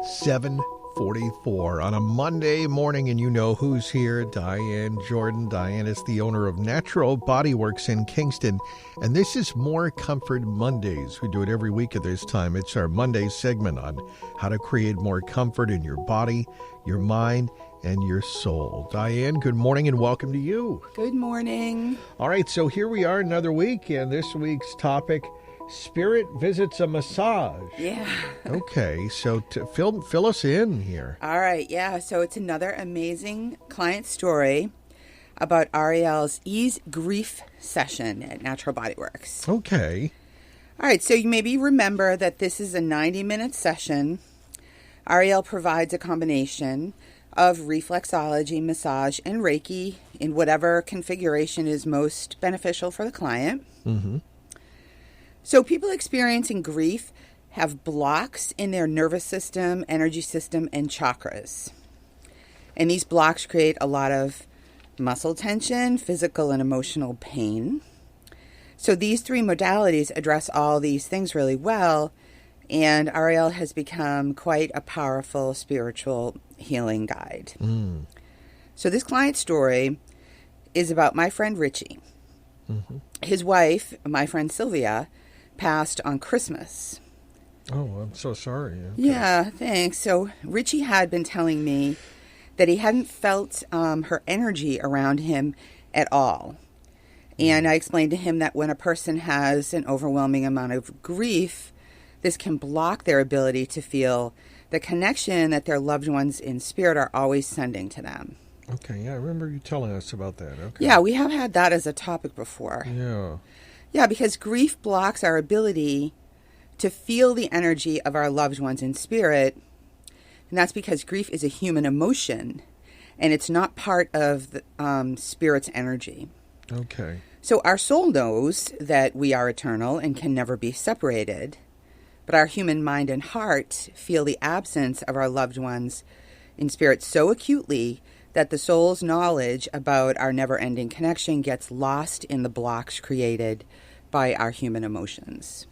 7:44 on a Monday morning, and you know who's here. Diane Jordan. Diane is the owner of Natural Body Works in Kingston, and this is More Comfort Mondays. We do it every week at this time. It's our Monday segment on how to create more comfort in your body, your mind, and your soul. Diane, good morning and welcome to you. Good morning. All right, so here we are another week, and this week's topic, Spirit Visits a Massage. Yeah. Okay, so fill us in here. All right, yeah. So it's another amazing client story about Ariel's ease grief session at Natural Body Works. Okay. All right, so you maybe remember that this is a 90-minute session. Ariel provides a combination of reflexology, massage, and Reiki in whatever configuration is most beneficial for the client. Mm-hmm. So people experiencing grief have blocks in their nervous system, energy system, and chakras. And these blocks create a lot of muscle tension, physical and emotional pain. So these three modalities address all these things really well, and Ariel has become quite a powerful spiritual healing guide. Mm. So this client story is about my friend Richie. Mm-hmm. His wife, my friend Sylvia, passed on Christmas. Oh, I'm so sorry. Okay. Yeah, thanks. So Richie had been telling me that he hadn't felt her energy around him at all. And I explained to him that when a person has an overwhelming amount of grief, this can block their ability to feel the connection that their loved ones in spirit are always sending to them. Okay, yeah, I remember you telling us about that. Okay. Yeah, we have had that as a topic before. Yeah. Yeah, because grief blocks our ability to feel the energy of our loved ones in spirit. And that's because grief is a human emotion, and it's not part of the spirit's energy. Okay. So our soul knows that we are eternal and can never be separated. But our human mind and heart feel the absence of our loved ones in spirit so acutely that the soul's knowledge about our never-ending connection gets lost in the blocks created by our human emotions.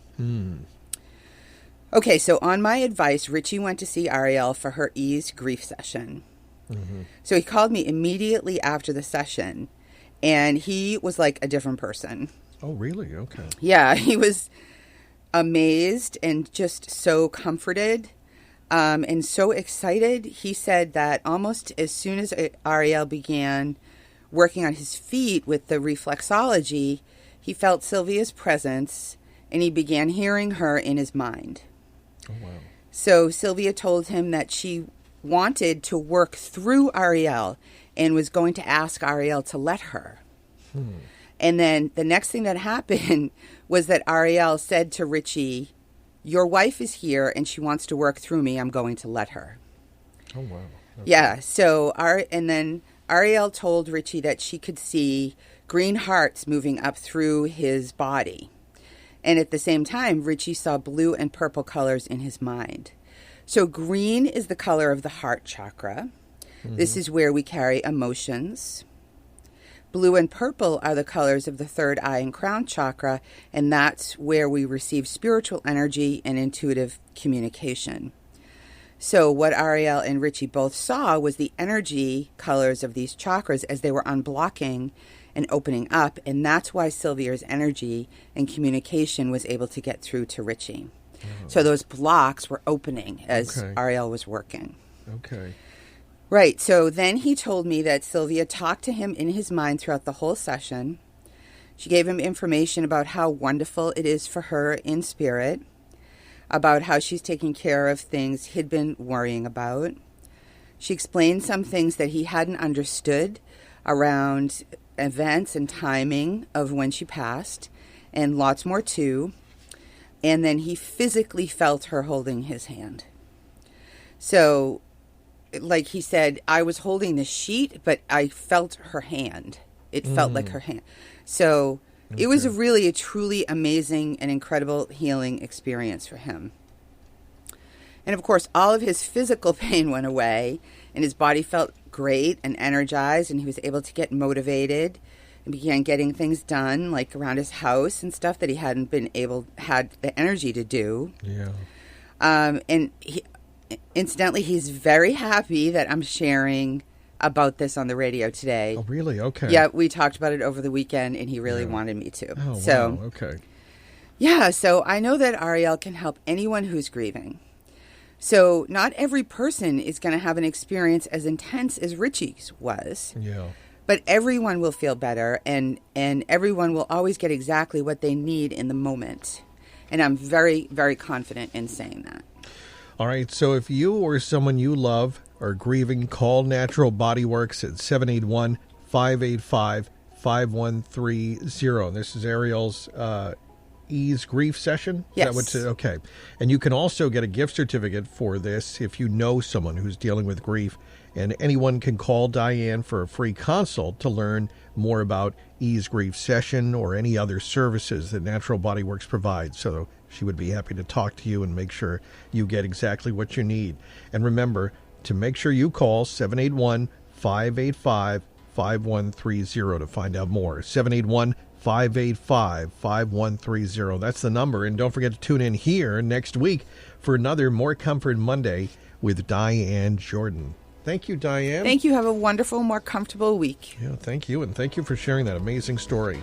Okay, so on my advice, Richie went to see Ariel for her ease grief session. Mm-hmm. So he called me immediately after the session, and he was like a different person. Oh, really? Okay. Yeah, he was amazed and just so comforted. And so excited. He said that almost as soon as Ariel began working on his feet with the reflexology, he felt Sylvia's presence and he began hearing her in his mind. Oh, wow. So Sylvia told him that she wanted to work through Ariel and was going to ask Ariel to let her. And then the next thing that happened was that Ariel said to Richie, "Your wife is here and she wants to work through me. I'm going to let her." Oh, wow. Okay. Yeah. So, and then Ariel told Richie that she could see green hearts moving up through his body. And at the same time, Richie saw blue and purple colors in his mind. So green is the color of the heart chakra. Mm-hmm. This is where we carry emotions. Blue and purple are the colors of the third eye and crown chakra, and that's where we receive spiritual energy and intuitive communication. So what Ariel and Richie both saw was the energy colors of these chakras as they were unblocking and opening up, and that's why Sylvia's energy and communication was able to get through to Richie. Oh. So those blocks were opening as Ariel was working. Okay. Right, so then he told me that Sylvia talked to him in his mind throughout the whole session. She gave him information about how wonderful it is for her in spirit, about how she's taking care of things he'd been worrying about. She explained some things that he hadn't understood around events and timing of when she passed, and lots more too. And then he physically felt her holding his hand. So, like he said, I was holding the sheet, but I felt her hand. It felt like her hand. So it was a truly amazing and incredible healing experience for him. And of course, all of his physical pain went away, and his body felt great and energized, and he was able to get motivated and began getting things done, like around his house and stuff that he hadn't had the energy to do. Yeah. And incidentally, he's very happy that I'm sharing about this on the radio today. Oh, really? Okay. Yeah, we talked about it over the weekend, and he really wanted me to. Oh, so, wow. Okay. Yeah, so I know that Ariel can help anyone who's grieving. So not every person is going to have an experience as intense as Richie's was. Yeah. But everyone will feel better, and everyone will always get exactly what they need in the moment. And I'm very, very confident in saying that. All right, so if you or someone you love are grieving, call Natural Body Works at 781-585-5130. This is Ariel's Ease Grief Session? Yes. Okay. And you can also get a gift certificate for this if you know someone who's dealing with grief. And anyone can call Diane for a free consult to learn more about Ease Grief Session or any other services that Natural Body Works provides. So she would be happy to talk to you and make sure you get exactly what you need. And remember to make sure you call 781-585-5130 to find out more. 781-585-5130. That's the number. And don't forget to tune in here next week for another More Comfort Monday with Diane Jordan. Thank you, Diane. Thank you. Have a wonderful, more comfortable week. Yeah, thank you. And thank you for sharing that amazing story.